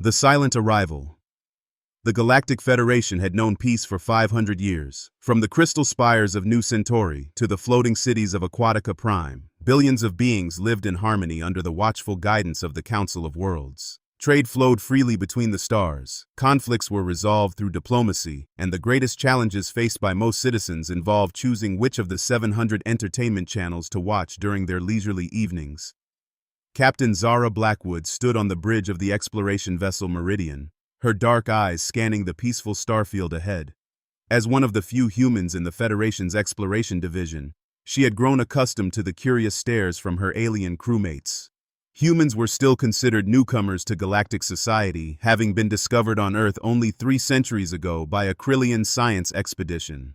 The Silent Arrival. The Galactic Federation had known peace for 500 years. From the crystal spires of New Centauri to the floating cities of Aquatica Prime, billions of beings lived in harmony under the watchful guidance of the Council of Worlds. Trade flowed freely between the stars, conflicts were resolved through diplomacy, and the greatest challenges faced by most citizens involved choosing which of the 700 entertainment channels to watch during their leisurely evenings. Captain Zara Blackwood stood on the bridge of the exploration vessel Meridian, her dark eyes scanning the peaceful starfield ahead. As one of the few humans in the Federation's exploration division, she had grown accustomed to the curious stares from her alien crewmates. Humans were still considered newcomers to galactic society, having been discovered on Earth only 3 centuries ago by a Krillian science expedition.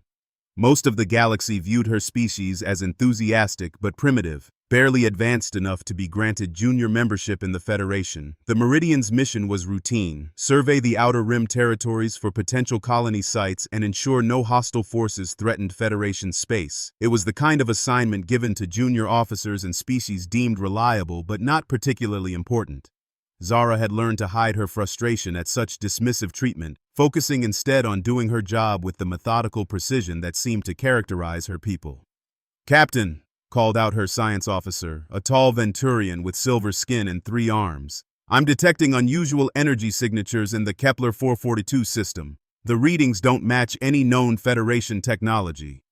Most of the galaxy viewed her species as enthusiastic but primitive, barely advanced enough to be granted junior membership in the Federation. The Meridian's mission was routine: survey the Outer Rim territories for potential colony sites and ensure no hostile forces threatened Federation space. It was the kind of assignment given to junior officers and species deemed reliable but not particularly important. Zara had learned to hide her frustration at such dismissive treatment, focusing instead on doing her job with the methodical precision that seemed to characterize her people. "Captain," called out her science officer, a tall Venturian with silver skin and 3 arms, "I'm detecting unusual energy signatures in the Kepler 442 system. The readings don't match any known Federation technology."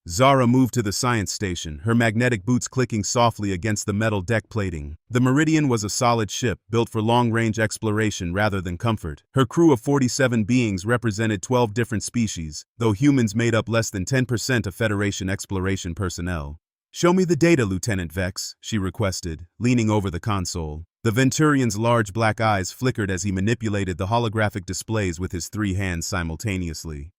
Zara moved to the science station, her magnetic boots clicking softly against the metal deck plating. The Meridian was a solid ship, built for long-range exploration rather than comfort. Her crew of 47 beings represented 12 different species, though humans made up less than 10% of Federation exploration personnel. "Show me the data, Lieutenant Vex," she requested, leaning over the console. The Venturian's large black eyes flickered as he manipulated the holographic displays with his 3 hands simultaneously.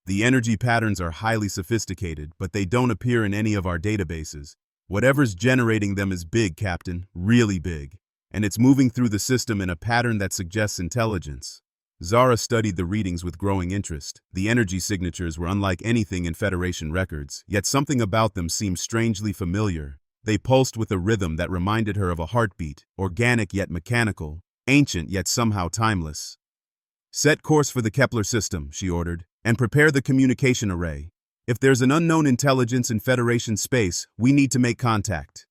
"The energy patterns are highly sophisticated, but they don't appear in any of our databases. Whatever's generating them is big, Captain, really big. And it's moving through the system in a pattern that suggests intelligence." Zara studied the readings with growing interest. The energy signatures were unlike anything in Federation records, yet something about them seemed strangely familiar. They pulsed with a rhythm that reminded her of a heartbeat, organic yet mechanical, ancient yet somehow timeless. "Set course for the Kepler system," she ordered, "and prepare the communication array. If there's an unknown intelligence in Federation space, we need to make contact."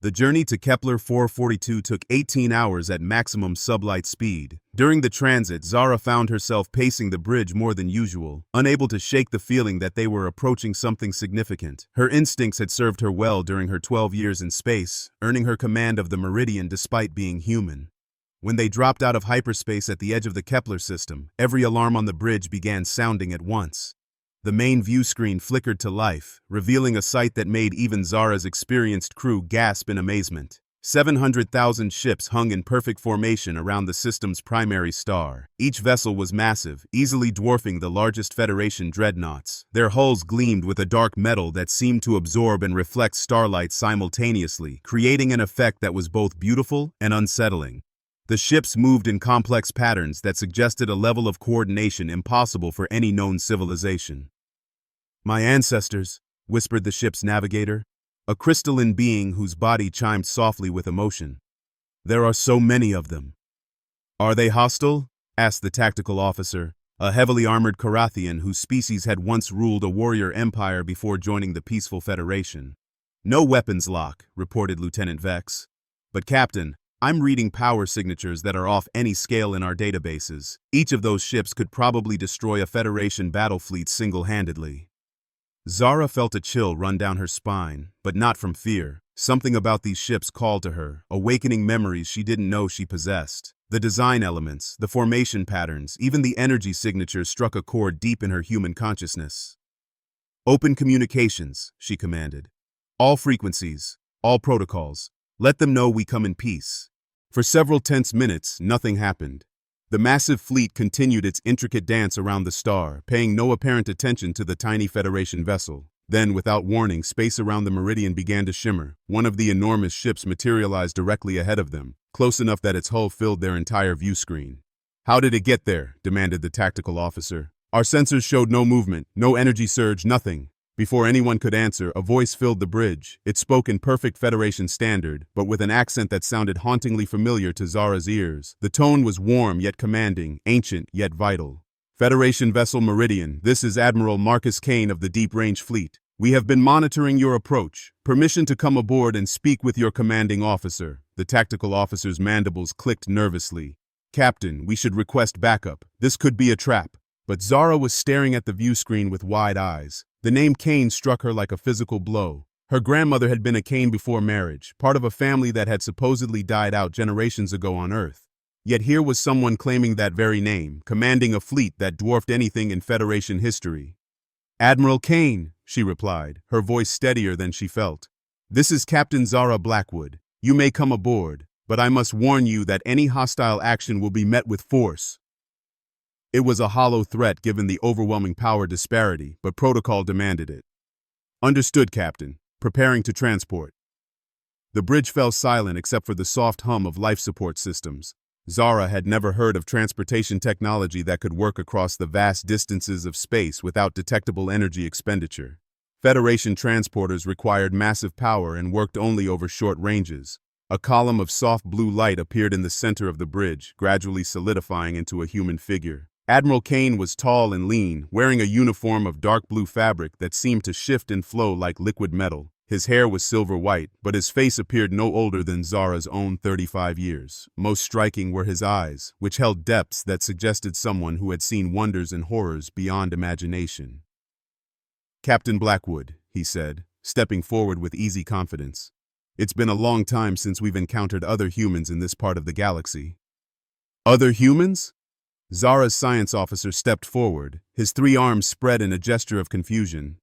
The journey to Kepler 442 took 18 hours at maximum sublight speed. During the transit, Zara found herself pacing the bridge more than usual, unable to shake the feeling that they were approaching something significant. Her instincts had served her well during her 12 years in space, earning her command of the Meridian despite being human. When they dropped out of hyperspace at the edge of the Kepler system, every alarm on the bridge began sounding at once. The main view screen flickered to life, revealing a sight that made even Zara's experienced crew gasp in amazement. 700,000 ships hung in perfect formation around the system's primary star. Each vessel was massive, easily dwarfing the largest Federation dreadnoughts. Their hulls gleamed with a dark metal that seemed to absorb and reflect starlight simultaneously, creating an effect that was both beautiful and unsettling. The ships moved in complex patterns that suggested a level of coordination impossible for any known civilization. "My ancestors," whispered the ship's navigator, a crystalline being whose body chimed softly with emotion. "There are so many of them." "Are they hostile?" asked the tactical officer, a heavily armored Karathian whose species had once ruled a warrior empire before joining the peaceful Federation. "No weapons lock," reported Lieutenant Vex. "But Captain, I'm reading power signatures that are off any scale in our databases. Each of those ships could probably destroy a Federation battle fleet single-handedly." Zara felt a chill run down her spine, but not from fear. Something about these ships called to her, awakening memories she didn't know she possessed. The design elements, the formation patterns, even the energy signatures struck a chord deep in her human consciousness. "Open communications," she commanded. "All frequencies, all protocols. Let them know we come in peace." For several tense minutes, nothing happened. The massive fleet continued its intricate dance around the star, paying no apparent attention to the tiny Federation vessel. Then, without warning, space around the Meridian began to shimmer. One of the enormous ships materialized directly ahead of them, close enough that its hull filled their entire view screen. "How did it get there?" demanded the tactical officer. "Our sensors showed no movement, no energy surge, nothing." Before anyone could answer, a voice filled the bridge. It spoke in perfect Federation standard, but with an accent that sounded hauntingly familiar to Zara's ears. The tone was warm yet commanding, ancient yet vital. Federation Vessel Meridian, this is Admiral Marcus Kane of the Deep Range Fleet. We have been monitoring your approach. Permission to come aboard and speak with your commanding officer. The tactical officer's mandibles clicked nervously. Captain, we should request backup. This could be a trap. But Zara was staring at the view screen with wide eyes. The name Kane struck her like a physical blow. Her grandmother had been a Kane before marriage, part of a family that had supposedly died out generations ago on Earth. Yet here was someone claiming that very name, commanding a fleet that dwarfed anything in Federation history. Admiral Kane, she replied, her voice steadier than she felt. This is Captain Zara Blackwood. You may come aboard, but I must warn you that any hostile action will be met with force. It was a hollow threat given the overwhelming power disparity, but protocol demanded it. Understood, Captain. Preparing to transport. The bridge fell silent except for the soft hum of life support systems. Zara had never heard of transportation technology that could work across the vast distances of space without detectable energy expenditure. Federation transporters required massive power and worked only over short ranges. A column of soft blue light appeared in the center of the bridge, gradually solidifying into a human figure. Admiral Kane was tall and lean, wearing a uniform of dark blue fabric that seemed to shift and flow like liquid metal. His hair was silver white, but his face appeared no older than Zara's own 35 years. Most striking were his eyes, which held depths that suggested someone who had seen wonders and horrors beyond imagination. Captain Blackwood, he said, stepping forward with easy confidence. It's been a long time since we've encountered other humans in this part of the galaxy. Other humans? Zara's science officer stepped forward, his 3 arms spread in a gesture of confusion.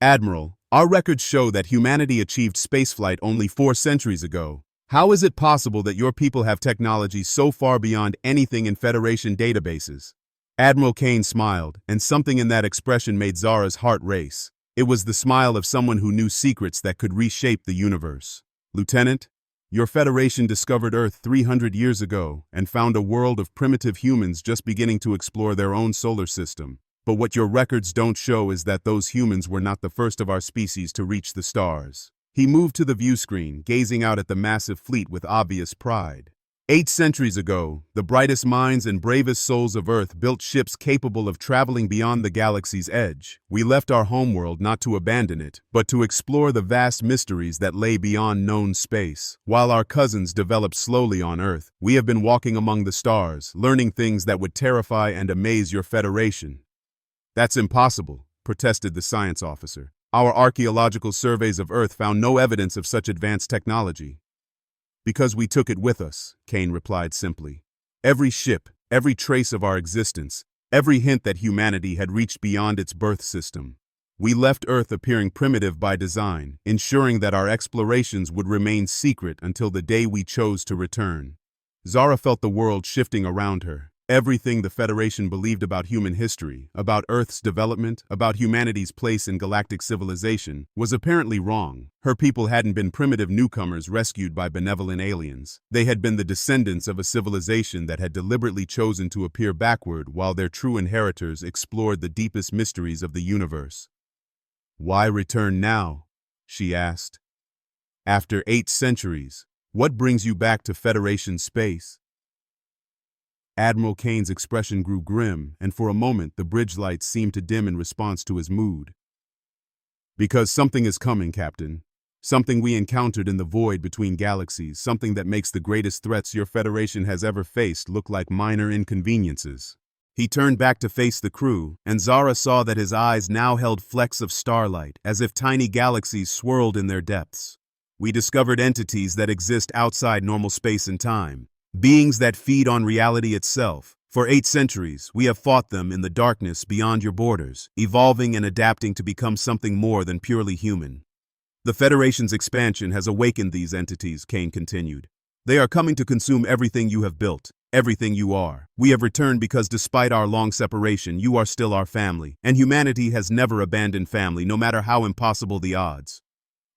Admiral, our records show that humanity achieved spaceflight only 4 centuries ago. How is it possible that your people have technology so far beyond anything in Federation databases? Admiral Kane smiled, and something in that expression made Zara's heart race. It was the smile of someone who knew secrets that could reshape the universe. Lieutenant, your Federation discovered Earth 300 years ago and found a world of primitive humans just beginning to explore their own solar system. But what your records don't show is that those humans were not the first of our species to reach the stars. He moved to the view screen, gazing out at the massive fleet with obvious pride. 8 centuries ago, the brightest minds and bravest souls of Earth built ships capable of traveling beyond the galaxy's edge. We left our homeworld not to abandon it, but to explore the vast mysteries that lay beyond known space. While our cousins developed slowly on Earth, we have been walking among the stars, learning things that would terrify and amaze your Federation. That's impossible, protested the science officer. Our archaeological surveys of Earth found no evidence of such advanced technology. Because we took it with us, Kane replied simply. Every ship, every trace of our existence, every hint that humanity had reached beyond its birth system. We left Earth appearing primitive by design, ensuring that our explorations would remain secret until the day we chose to return. Zara felt the world shifting around her. Everything the Federation believed about human history, about Earth's development, about humanity's place in galactic civilization, was apparently wrong. Her people hadn't been primitive newcomers rescued by benevolent aliens. They had been the descendants of a civilization that had deliberately chosen to appear backward while their true inheritors explored the deepest mysteries of the universe. Why return now? She asked. After 8 centuries, what brings you back to Federation space? Admiral Kane's expression grew grim, and for a moment the bridge lights seemed to dim in response to his mood. Because something is coming, Captain. Something we encountered in the void between galaxies, something that makes the greatest threats your Federation has ever faced look like minor inconveniences. He turned back to face the crew, and Zara saw that his eyes now held flecks of starlight, as if tiny galaxies swirled in their depths. We discovered entities that exist outside normal space and time. Beings that feed on reality itself. For 8 centuries, we have fought them in the darkness beyond your borders, evolving and adapting to become something more than purely human. The Federation's expansion has awakened these entities, Kane continued. They are coming to consume everything you have built, everything you are. We have returned because despite our long separation, you are still our family, and humanity has never abandoned family, no matter how impossible the odds.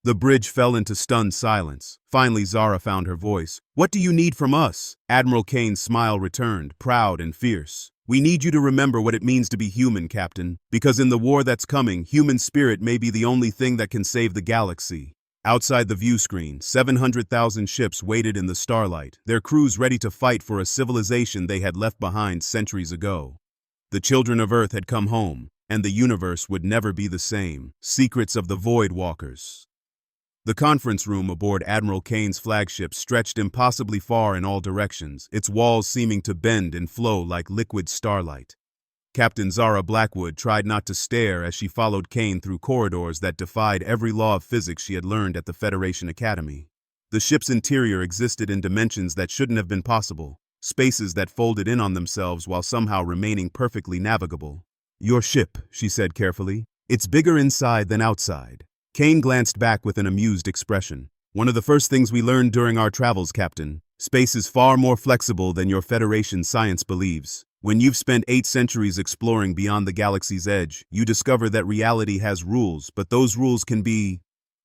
The bridge fell into stunned silence. Finally, Zara found her voice. What do you need from us? Admiral Kane's smile returned, proud and fierce. We need you to remember what it means to be human, Captain, because in the war that's coming, human spirit may be the only thing that can save the galaxy. Outside the view screen, 700,000 ships waited in the starlight, their crews ready to fight for a civilization they had left behind centuries ago. The children of Earth had come home, and the universe would never be the same. Secrets of the Void Walkers. The conference room aboard Admiral Kane's flagship stretched impossibly far in all directions, its walls seeming to bend and flow like liquid starlight. Captain Zara Blackwood tried not to stare as she followed Kane through corridors that defied every law of physics she had learned at the Federation Academy. The ship's interior existed in dimensions that shouldn't have been possible, spaces that folded in on themselves while somehow remaining perfectly navigable. "Your ship," she said carefully. "It's bigger inside than outside." Kane glanced back with an amused expression. "One of the first things we learned during our travels, Captain. Space is far more flexible than your Federation science believes. When you've spent 8 centuries exploring beyond the galaxy's edge, you discover that reality has rules, but those rules can be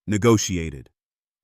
negotiated."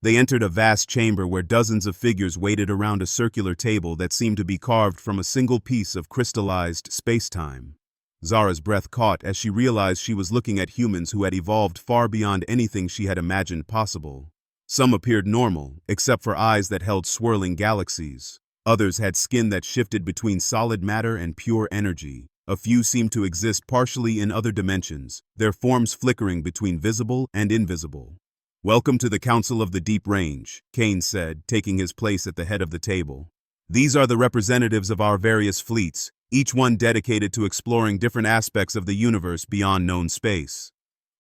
They entered a vast chamber where dozens of figures waited around a circular table that seemed to be carved from a single piece of crystallized space-time. Zara's breath caught as she realized she was looking at humans who had evolved far beyond anything she had imagined possible. Some appeared normal, except for eyes that held swirling galaxies. Others had skin that shifted between solid matter and pure energy. A few seemed to exist partially in other dimensions, their forms flickering between visible and invisible. "Welcome to the Council of the Deep Range," Kane said, taking his place at the head of the table. "These are the representatives of our various fleets, each one dedicated to exploring different aspects of the universe beyond known space."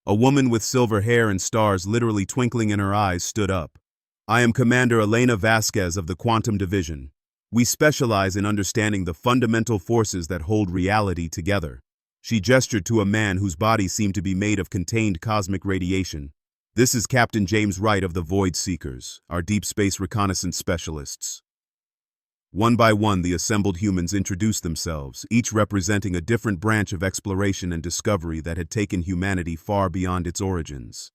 A woman with silver hair and stars literally twinkling in her eyes stood up. "I am Commander Elena Vasquez of the Quantum Division. We specialize in understanding the fundamental forces that hold reality together." She gestured to a man whose body seemed to be made of contained cosmic radiation. "This is Captain James Wright of the Void Seekers, our deep space reconnaissance specialists." One by one, the assembled humans introduced themselves, each representing a different branch of exploration and discovery that had taken humanity far beyond its origins.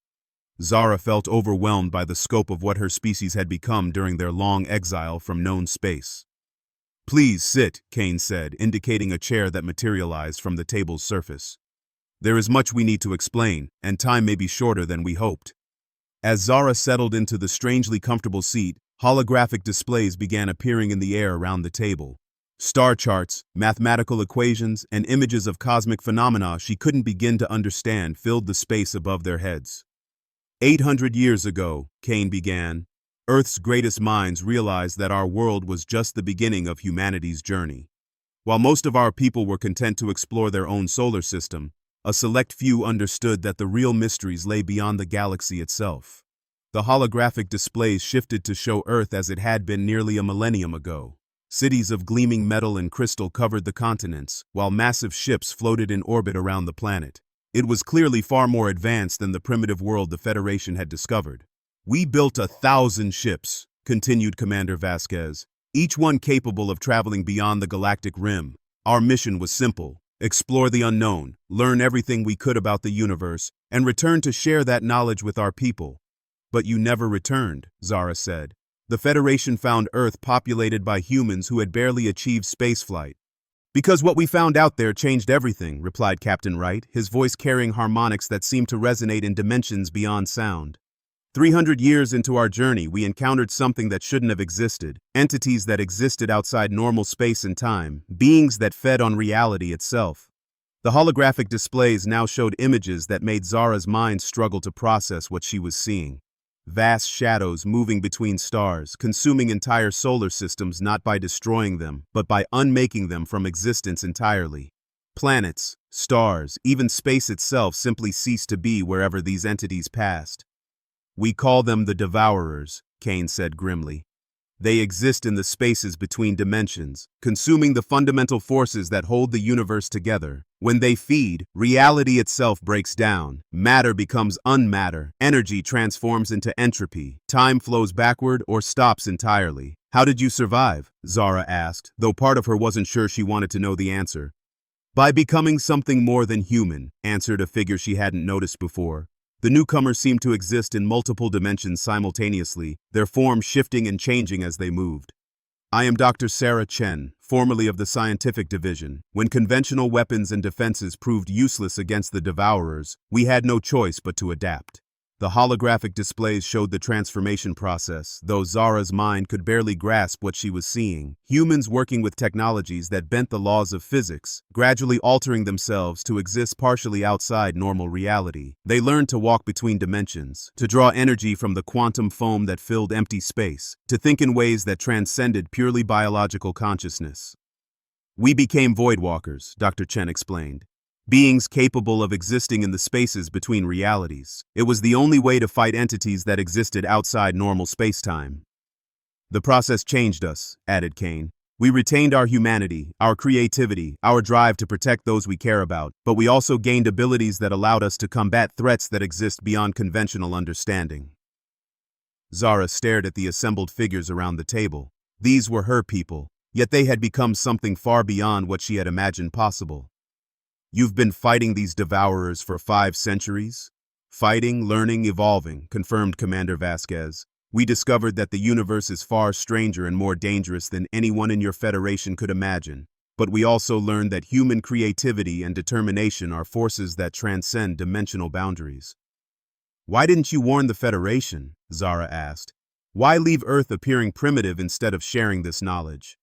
Zara felt overwhelmed by the scope of what her species had become during their long exile from known space. "Please sit," Kane said, indicating a chair that materialized from the table's surface. "There is much we need to explain, and time may be shorter than we hoped." As Zara settled into the strangely comfortable seat, holographic displays began appearing in the air around the table. Star charts, mathematical equations, and images of cosmic phenomena she couldn't begin to understand filled the space above their heads. 800 years ago, Kane began, Earth's greatest minds realized that our world was just the beginning of humanity's journey. While most of our people were content to explore their own solar system, a select few understood that the real mysteries lay beyond the galaxy itself. The holographic displays shifted to show Earth as it had been nearly a millennium ago. Cities of gleaming metal and crystal covered the continents, while massive ships floated in orbit around the planet. It was clearly far more advanced than the primitive world the Federation had discovered. "We built 1,000 ships," continued Commander Vasquez, "each one capable of traveling beyond the galactic rim. Our mission was simple: explore the unknown, learn everything we could about the universe, and return to share that knowledge with our people." "But you never returned," Zara said. "The Federation found Earth populated by humans who had barely achieved spaceflight." "Because what we found out there changed everything," replied Captain Wright, his voice carrying harmonics that seemed to resonate in dimensions beyond sound. 300 years into our journey, we encountered something that shouldn't have existed, entities that existed outside normal space and time, beings that fed on reality itself. The holographic displays now showed images that made Zara's mind struggle to process what she was seeing. Vast shadows moving between stars, consuming entire solar systems not by destroying them, but by unmaking them from existence entirely. Planets, stars, even space itself simply ceased to be wherever these entities passed. "We call them the Devourers," Kane said grimly. "They exist in the spaces between dimensions, consuming the fundamental forces that hold the universe together. When they feed, reality itself breaks down. Matter becomes unmatter. Energy transforms into entropy. Time flows backward or stops entirely." "How did you survive?" Zara asked, though part of her wasn't sure she wanted to know the answer. "By becoming something more than human," answered a figure she hadn't noticed before. The newcomers seemed to exist in multiple dimensions simultaneously, their forms shifting and changing as they moved. I am Dr. Sarah Chen, formerly of the Scientific Division. When conventional weapons and defenses proved useless against the Devourers, we had no choice but to adapt. The holographic displays showed the transformation process, though Zara's mind could barely grasp what she was seeing. Humans working with technologies that bent the laws of physics, gradually altering themselves to exist partially outside normal reality. They learned to walk between dimensions, to draw energy from the quantum foam that filled empty space, to think in ways that transcended purely biological consciousness. We became voidwalkers, Dr. Chen explained. Beings capable of existing in the spaces between realities. It was the only way to fight entities that existed outside normal spacetime. The process changed us, added Kane. We retained our humanity, our creativity, our drive to protect those we care about, but we also gained abilities that allowed us to combat threats that exist beyond conventional understanding. Zara stared at the assembled figures around the table. These were her people, yet they had become something far beyond what she had imagined possible. You've been fighting these Devourers for 5 centuries? Fighting, learning, evolving, confirmed Commander Vasquez. We discovered that the universe is far stranger and more dangerous than anyone in your Federation could imagine. But we also learned that human creativity and determination are forces that transcend dimensional boundaries. Why didn't you warn the Federation? Zara asked. Why leave Earth appearing primitive instead of sharing this knowledge?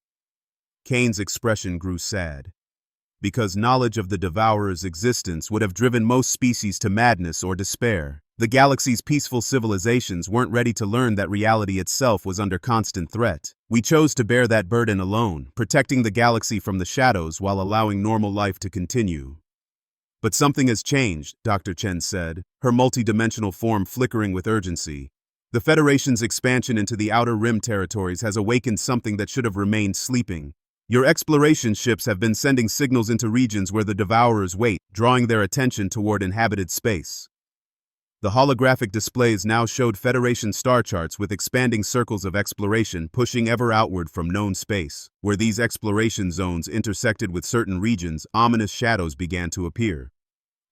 Kane's expression grew sad. Because knowledge of the Devourer's existence would have driven most species to madness or despair. The galaxy's peaceful civilizations weren't ready to learn that reality itself was under constant threat. We chose to bear that burden alone, protecting the galaxy from the shadows while allowing normal life to continue. But something has changed, Dr. Chen said, her multidimensional form flickering with urgency. The Federation's expansion into the Outer Rim territories has awakened something that should have remained sleeping. Your exploration ships have been sending signals into regions where the Devourers wait, drawing their attention toward inhabited space. The holographic displays now showed Federation star charts with expanding circles of exploration pushing ever outward from known space. Where these exploration zones intersected with certain regions, ominous shadows began to appear.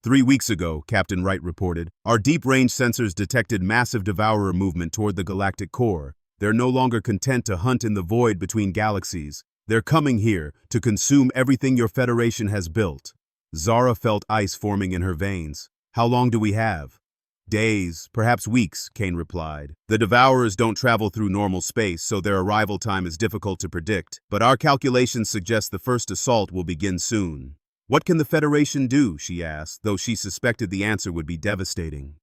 3 weeks ago, Captain Wright reported, our deep-range sensors detected massive Devourer movement toward the galactic core. They're no longer content to hunt in the void between galaxies. They're coming here to consume everything your Federation has built. Zara felt ice forming in her veins. How long do we have? Days, perhaps weeks, Kane replied. The Devourers don't travel through normal space, so their arrival time is difficult to predict, but our calculations suggest the first assault will begin soon. What can the Federation do? She asked, though she suspected the answer would be devastating.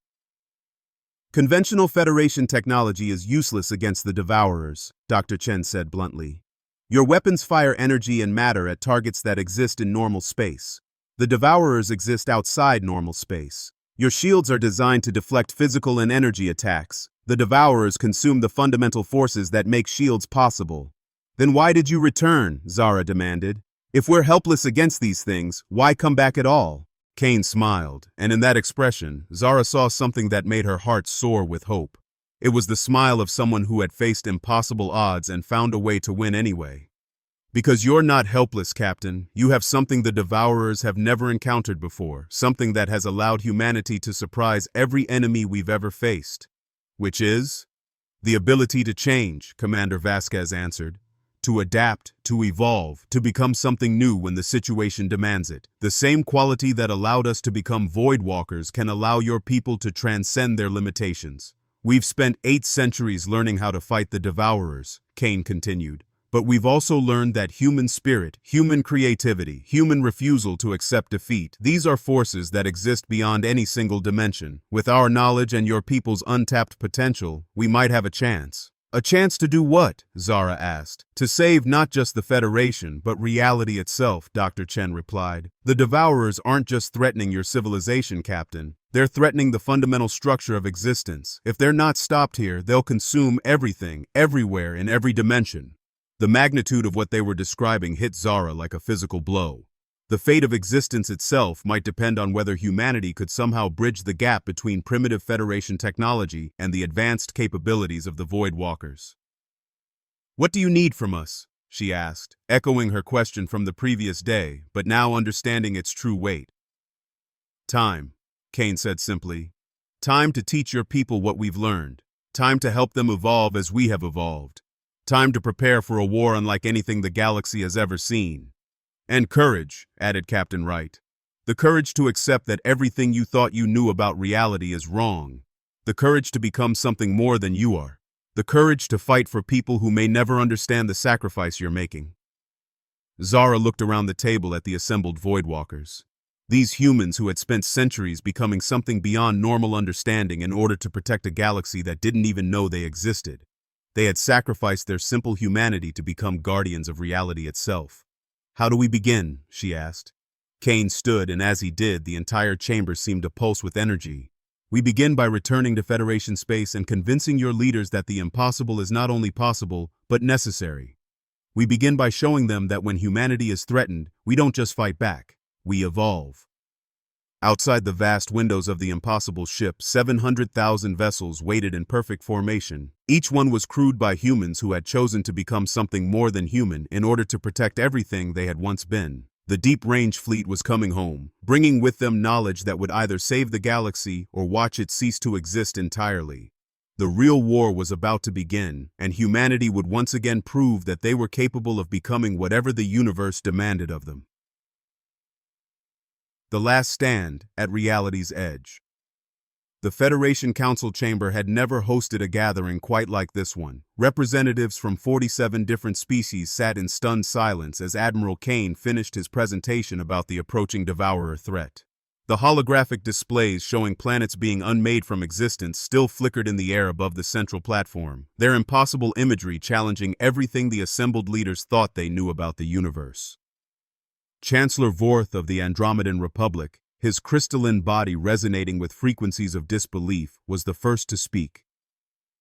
Conventional Federation technology is useless against the Devourers, Dr. Chen said bluntly. Your weapons fire energy and matter at targets that exist in normal space. The Devourers exist outside normal space. Your shields are designed to deflect physical and energy attacks. The Devourers consume the fundamental forces that make shields possible. Then why did you return? Zara demanded. If we're helpless against these things, why come back at all? Kane smiled, and in that expression, Zara saw something that made her heart soar with hope. It was the smile of someone who had faced impossible odds and found a way to win anyway. Because you're not helpless, Captain. You have something the Devourers have never encountered before, something that has allowed humanity to surprise every enemy we've ever faced. Which is? The ability to change, Commander Vasquez answered. To adapt, to evolve, to become something new when the situation demands it. The same quality that allowed us to become Voidwalkers can allow your people to transcend their limitations. We've spent 8 centuries learning how to fight the Devourers, Kane continued. But we've also learned that human spirit, human creativity, human refusal to accept defeat, these are forces that exist beyond any single dimension. With our knowledge and your people's untapped potential, we might have a chance. A chance to do what? Zara asked. To save not just the Federation, but reality itself, Dr. Chen replied. The Devourers aren't just threatening your civilization, Captain. They're threatening the fundamental structure of existence. If they're not stopped here, they'll consume everything, everywhere, in every dimension. The magnitude of what they were describing hit Zara like a physical blow. The fate of existence itself might depend on whether humanity could somehow bridge the gap between primitive Federation technology and the advanced capabilities of the Voidwalkers. What do you need from us? She asked, echoing her question from the previous day, but now understanding its true weight. Time, Kane said simply. Time to teach your people what we've learned. Time to help them evolve as we have evolved. Time to prepare for a war unlike anything the galaxy has ever seen. And courage, added Captain Wright. The courage to accept that everything you thought you knew about reality is wrong. The courage to become something more than you are. The courage to fight for people who may never understand the sacrifice you're making. Zara looked around the table at the assembled Voidwalkers. These humans who had spent centuries becoming something beyond normal understanding in order to protect a galaxy that didn't even know they existed. They had sacrificed their simple humanity to become guardians of reality itself. How do we begin? She asked. Kane stood, and as he did, the entire chamber seemed to pulse with energy. We begin by returning to Federation space and convincing your leaders that the impossible is not only possible, but necessary. We begin by showing them that when humanity is threatened, we don't just fight back, we evolve. Outside the vast windows of the impossible ship, 700,000 vessels waited in perfect formation. Each one was crewed by humans who had chosen to become something more than human in order to protect everything they had once been. The deep-range fleet was coming home, bringing with them knowledge that would either save the galaxy or watch it cease to exist entirely. The real war was about to begin, and humanity would once again prove that they were capable of becoming whatever the universe demanded of them. The last stand at reality's edge. The Federation Council Chamber had never hosted a gathering quite like this one. Representatives from 47 different species sat in stunned silence as Admiral Kane finished his presentation about the approaching Devourer threat. The holographic displays showing planets being unmade from existence still flickered in the air above the central platform, their impossible imagery challenging everything the assembled leaders thought they knew about the universe. Chancellor Vorth of the Andromedan Republic, his crystalline body resonating with frequencies of disbelief, was the first to speak.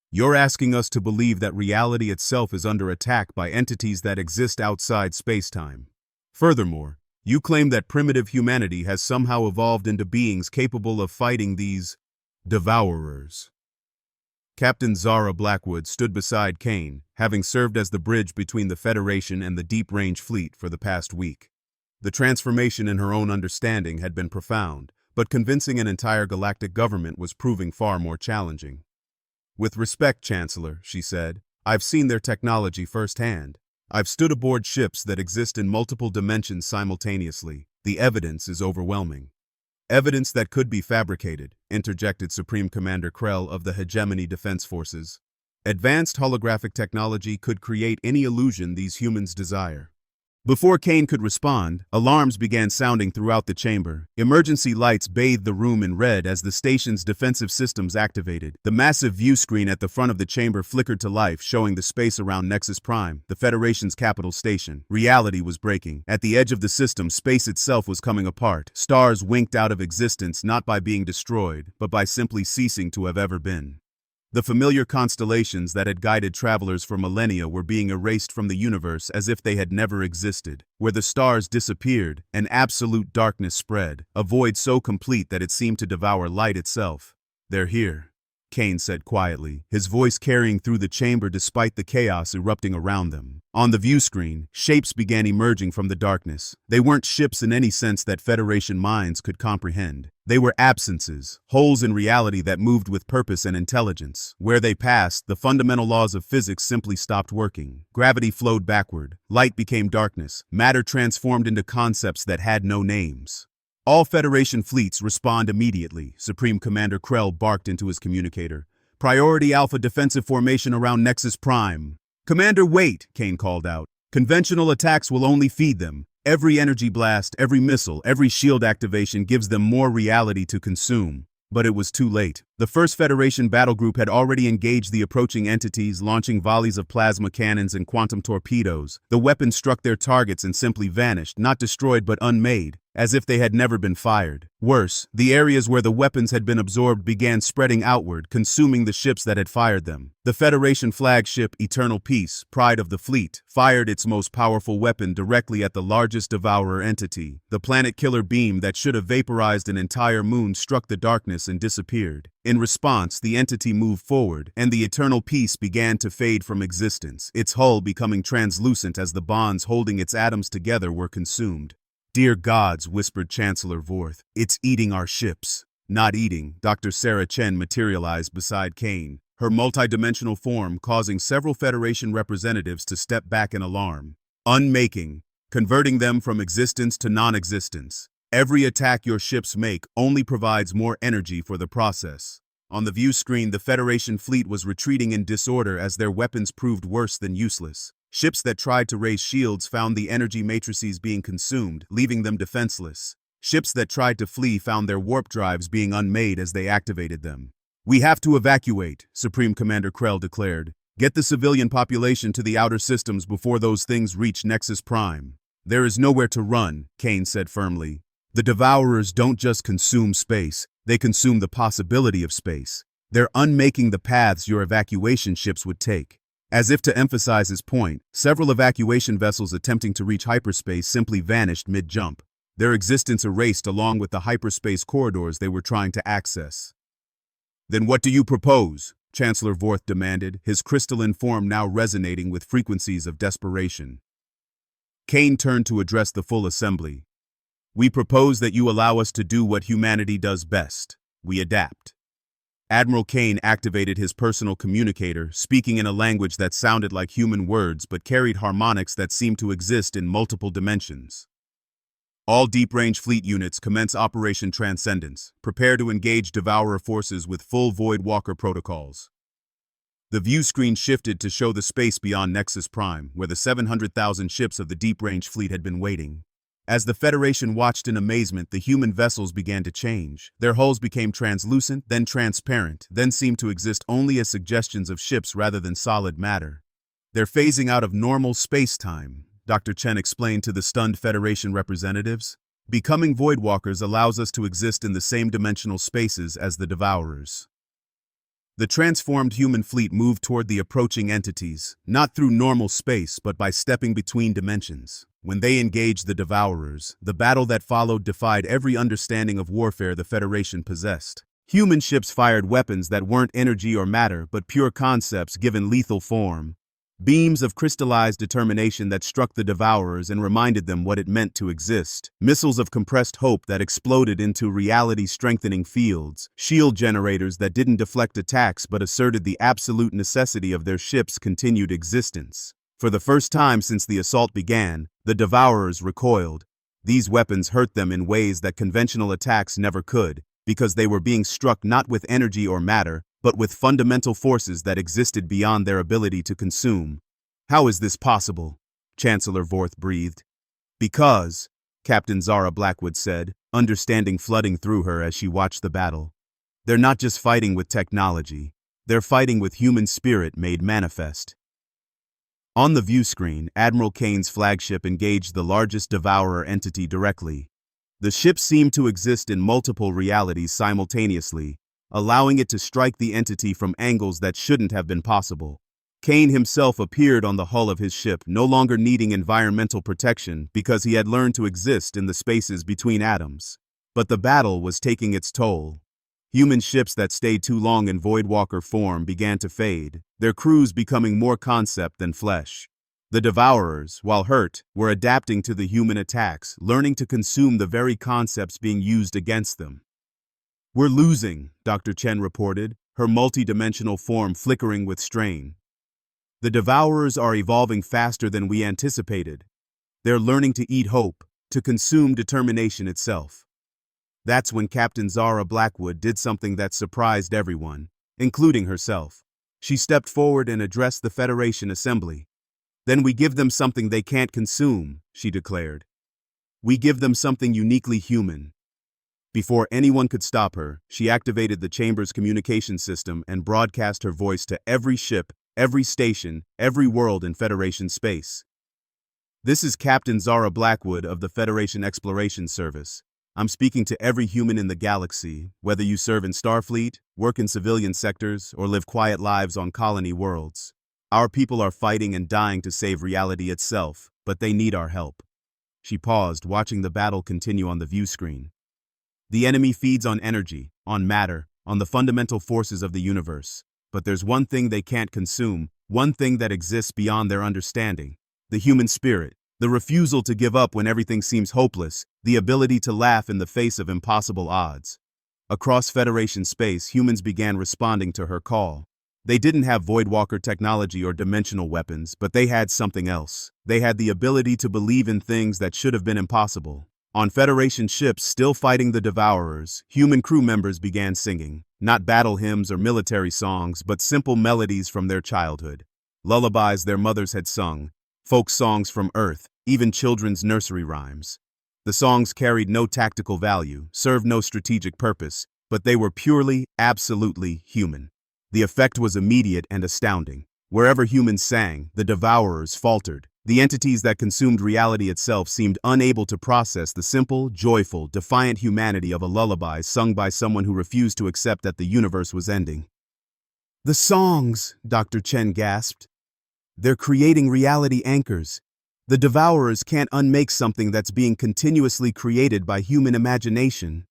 You're asking us to believe that reality itself is under attack by entities that exist outside space-time. Furthermore, you claim that primitive humanity has somehow evolved into beings capable of fighting these devourers. Captain Zara Blackwood stood beside Kane, having served as the bridge between the Federation and the deep-range fleet for the past week. The transformation in her own understanding had been profound, but convincing an entire galactic government was proving far more challenging. With respect, Chancellor, she said, I've seen their technology firsthand. I've stood aboard ships that exist in multiple dimensions simultaneously. The evidence is overwhelming. Evidence that could be fabricated, interjected Supreme Commander Krell of the Hegemony Defense Forces. Advanced holographic technology could create any illusion these humans desire. Before Kane could respond, alarms began sounding throughout the chamber. Emergency lights bathed the room in red as the station's defensive systems activated. The massive view screen at the front of the chamber flickered to life, showing the space around Nexus Prime, the Federation's capital station. Reality was breaking. At the edge of the system, space itself was coming apart. Stars winked out of existence not by being destroyed, but by simply ceasing to have ever been. The familiar constellations that had guided travelers for millennia were being erased from the universe as if they had never existed. Where the stars disappeared, an absolute darkness spread, a void so complete that it seemed to devour light itself. They're here, Kane said quietly, his voice carrying through the chamber despite the chaos erupting around them. On the view screen, shapes began emerging from the darkness. They weren't ships in any sense that Federation minds could comprehend. They were absences, holes in reality that moved with purpose and intelligence. Where they passed, the fundamental laws of physics simply stopped working. Gravity flowed backward, light became darkness, matter transformed into concepts that had no names. All Federation fleets respond immediately, Supreme Commander Krell barked into his communicator. Priority Alpha defensive formation around Nexus Prime. Commander, wait, Kane called out. Conventional attacks will only feed them. Every energy blast, every missile, every shield activation gives them more reality to consume. But it was too late. The First Federation battle group had already engaged the approaching entities, launching volleys of plasma cannons and quantum torpedoes. The weapons struck their targets and simply vanished, not destroyed but unmade, as if they had never been fired. Worse, the areas where the weapons had been absorbed began spreading outward, consuming the ships that had fired them. The Federation flagship, Eternal Peace, pride of the fleet, fired its most powerful weapon directly at the largest devourer entity. The planet-killer beam that should have vaporized an entire moon struck the darkness and disappeared. In response, the entity moved forward, and the Eternal Peace began to fade from existence, its hull becoming translucent as the bonds holding its atoms together were consumed. Dear gods, whispered Chancellor Vorth, it's eating our ships. Not eating, Dr. Sarah Chen materialized beside Kane. her multidimensional form causing several Federation representatives to step back in alarm. Unmaking, converting them from existence to non-existence. Every attack your ships make only provides more energy for the process. On the view screen, the Federation fleet was retreating in disorder as their weapons proved worse than useless. Ships that tried to raise shields found the energy matrices being consumed, leaving them defenseless. Ships that tried to flee found their warp drives being unmade as they activated them. "We have to evacuate," Supreme Commander Krell declared. "Get the civilian population to the outer systems before those things reach Nexus Prime." "There is nowhere to run," Kane said firmly. "The Devourers don't just consume space, they consume the possibility of space. They're unmaking the paths your evacuation ships would take." As if to emphasize his point, several evacuation vessels attempting to reach hyperspace simply vanished mid-jump, their existence erased along with the hyperspace corridors they were trying to access. "Then what do you propose?" Chancellor Vorth demanded, his crystalline form now resonating with frequencies of desperation. Kane turned to address the full assembly. "We propose that you allow us to do what humanity does best. We adapt." Admiral Kane activated his personal communicator, speaking in a language that sounded like human words but carried harmonics that seemed to exist in multiple dimensions. "All deep-range fleet units commence Operation Transcendence. Prepare to engage Devourer forces with full Void Walker protocols." The view screen shifted to show the space beyond Nexus Prime, where the 700,000 ships of the deep-range fleet had been waiting. As the Federation watched in amazement, the human vessels began to change. Their hulls became translucent, then transparent, then seemed to exist only as suggestions of ships rather than solid matter. "They're phasing out of normal space-time," Dr. Chen explained to the stunned Federation representatives. "Becoming Voidwalkers allows us to exist in the same dimensional spaces as the Devourers." The transformed human fleet moved toward the approaching entities, not through normal space but by stepping between dimensions. When they engaged the Devourers, the battle that followed defied every understanding of warfare the Federation possessed. Human ships fired weapons that weren't energy or matter but pure concepts given lethal form. Beams of crystallized determination that struck the Devourers and reminded them what it meant to exist. Missiles of compressed hope that exploded into reality-strengthening fields. Shield generators that didn't deflect attacks but asserted the absolute necessity of their ships' continued existence. For the first time since the assault began, the Devourers recoiled. These weapons hurt them in ways that conventional attacks never could, because they were being struck not with energy or matter, but with fundamental forces that existed beyond their ability to consume. "How is this possible?" Chancellor Vorth breathed. "Because," Captain Zara Blackwood said, understanding flooding through her as she watched the battle. "They're not just fighting with technology. They're fighting with human spirit made manifest." On the view screen, Admiral Kane's flagship engaged the largest Devourer entity directly. The ship seemed to exist in multiple realities simultaneously, allowing it to strike the entity from angles that shouldn't have been possible. Kane himself appeared on the hull of his ship, no longer needing environmental protection because he had learned to exist in the spaces between atoms. But the battle was taking its toll. Human ships that stayed too long in Voidwalker form began to fade, their crews becoming more concept than flesh. The Devourers, while hurt, were adapting to the human attacks, learning to consume the very concepts being used against them. "We're losing," Dr. Chen reported, her multidimensional form flickering with strain. "The Devourers are evolving faster than we anticipated. They're learning to eat hope, to consume determination itself." That's when Captain Zara Blackwood did something that surprised everyone, including herself. She stepped forward and addressed the Federation Assembly. "Then we give them something they can't consume," she declared. "We give them something uniquely human." Before anyone could stop her, she activated the chamber's communication system and broadcast her voice to every ship, every station, every world in Federation space. "This is Captain Zara Blackwood of the Federation Exploration Service. I'm speaking to every human in the galaxy, whether you serve in Starfleet, work in civilian sectors, or live quiet lives on colony worlds. Our people are fighting and dying to save reality itself, but they need our help." She paused, watching the battle continue on the view screen. "The enemy feeds on energy, on matter, on the fundamental forces of the universe. But there's one thing they can't consume, one thing that exists beyond their understanding: the human spirit. The refusal to give up when everything seems hopeless, the ability to laugh in the face of impossible odds." Across Federation space, humans began responding to her call. They didn't have Voidwalker technology or dimensional weapons, but they had something else. They had the ability to believe in things that should have been impossible. On Federation ships still fighting the Devourers, human crew members began singing, not battle hymns or military songs, but simple melodies from their childhood. Lullabies their mothers had sung, folk songs from Earth, even children's nursery rhymes. The songs carried no tactical value, served no strategic purpose, but they were purely, absolutely human. The effect was immediate and astounding. Wherever humans sang, the Devourers faltered. The entities that consumed reality itself seemed unable to process the simple, joyful, defiant humanity of a lullaby sung by someone who refused to accept that the universe was ending. "The songs," Dr. Chen gasped. "They're creating reality anchors. The Devourers can't unmake something that's being continuously created by human imagination."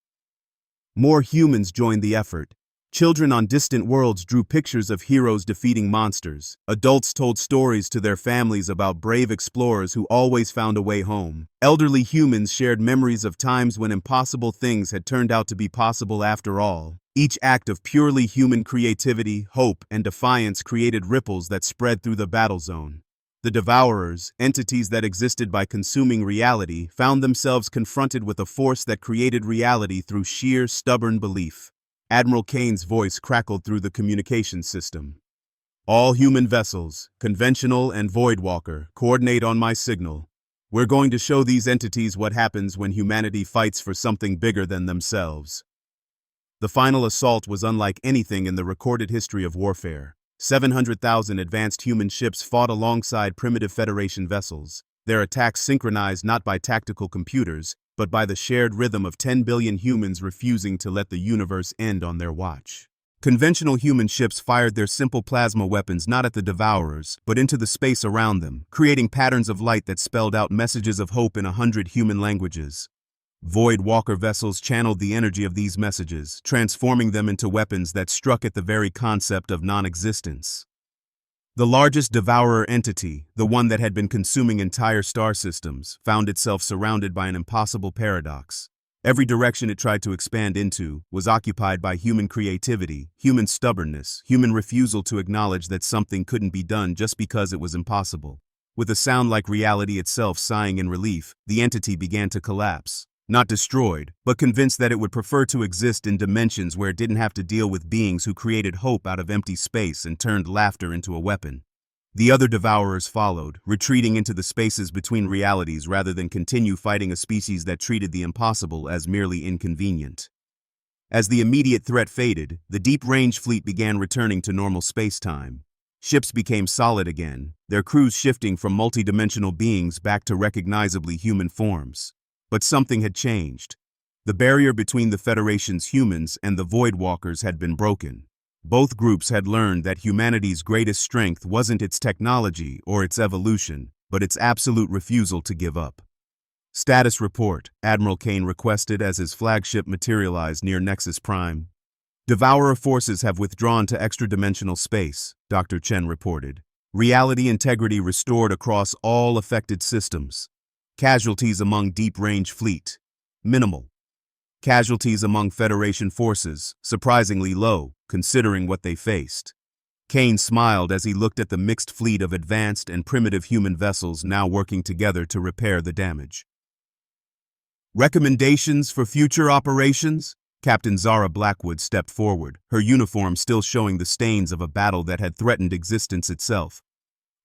More humans joined the effort. Children on distant worlds drew pictures of heroes defeating monsters. Adults told stories to their families about brave explorers who always found a way home. Elderly humans shared memories of times when impossible things had turned out to be possible after all. Each act of purely human creativity, hope, and defiance created ripples that spread through the battle zone. The Devourers, entities that existed by consuming reality, found themselves confronted with a force that created reality through sheer, stubborn belief. Admiral Kane's voice crackled through the communication system. "All human vessels, conventional and Voidwalker, coordinate on my signal. We're going to show these entities what happens when humanity fights for something bigger than themselves." The final assault was unlike anything in the recorded history of warfare. 700,000 advanced human ships fought alongside primitive Federation vessels, their attacks synchronized not by tactical computers, but by the shared rhythm of 10 billion humans refusing to let the universe end on their watch. Conventional human ships fired their simple plasma weapons not at the Devourers, but into the space around them, creating patterns of light that spelled out messages of hope in 100 human languages. Voidwalker vessels channeled the energy of these messages, transforming them into weapons that struck at the very concept of non-existence. The largest Devourer entity, the one that had been consuming entire star systems, found itself surrounded by an impossible paradox. Every direction it tried to expand into was occupied by human creativity, human stubbornness, human refusal to acknowledge that something couldn't be done just because it was impossible. With a sound like reality itself sighing in relief, the entity began to collapse. Not destroyed, but convinced that it would prefer to exist in dimensions where it didn't have to deal with beings who created hope out of empty space and turned laughter into a weapon. The other Devourers followed, retreating into the spaces between realities rather than continue fighting a species that treated the impossible as merely inconvenient. As the immediate threat faded, the deep-range fleet began returning to normal space-time. Ships became solid again, their crews shifting from multidimensional beings back to recognizably human forms. But something had changed. The barrier between the Federation's humans and the Voidwalkers had been broken. Both groups had learned that humanity's greatest strength wasn't its technology or its evolution, but its absolute refusal to give up. "Status report," Admiral Kane requested as his flagship materialized near Nexus Prime. "Devourer forces have withdrawn to extra-dimensional space," Dr. Chen reported. "Reality integrity restored across all affected systems. Casualties among deep-range fleet, minimal. Casualties among Federation forces, surprisingly low, considering what they faced." Kane smiled as he looked at the mixed fleet of advanced and primitive human vessels now working together to repair the damage. "Recommendations for future operations?" Captain Zara Blackwood stepped forward, her uniform still showing the stains of a battle that had threatened existence itself.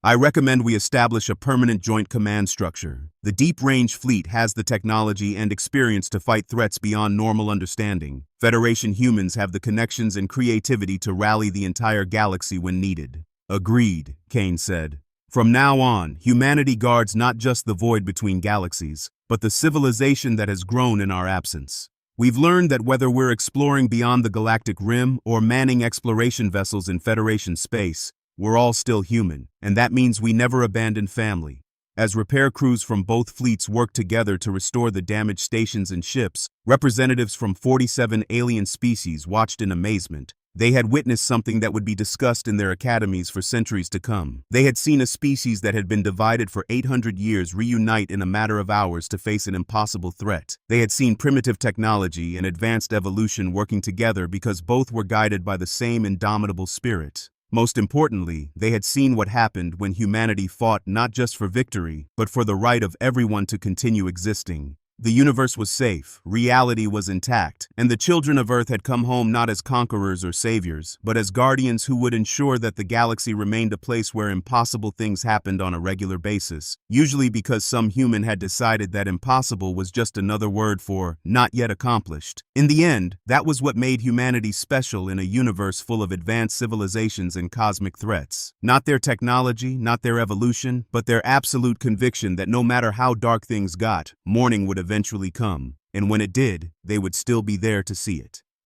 "I recommend we establish a permanent joint command structure. The deep-range fleet has the technology and experience to fight threats beyond normal understanding. Federation humans have the connections and creativity to rally the entire galaxy when needed." "Agreed," Kane said. "From now on, humanity guards not just the void between galaxies, but the civilization that has grown in our absence. We've learned that whether we're exploring beyond the galactic rim or manning exploration vessels in Federation space, we're all still human, and that means we never abandon family." As repair crews from both fleets worked together to restore the damaged stations and ships, representatives from 47 alien species watched in amazement. They had witnessed something that would be discussed in their academies for centuries to come. They had seen a species that had been divided for 800 years reunite in a matter of hours to face an impossible threat. They had seen primitive technology and advanced evolution working together because both were guided by the same indomitable spirit. Most importantly, they had seen what happened when humanity fought not just for victory, but for the right of everyone to continue existing. The universe was safe, reality was intact, and the children of Earth had come home not as conquerors or saviors, but as guardians who would ensure that the galaxy remained a place where impossible things happened on a regular basis, usually because some human had decided that impossible was just another word for not yet accomplished. In the end, that was what made humanity special in a universe full of advanced civilizations and cosmic threats. Not their technology, not their evolution, but their absolute conviction that no matter how dark things got, morning would eventually come, and when it did, they would still be there to see it.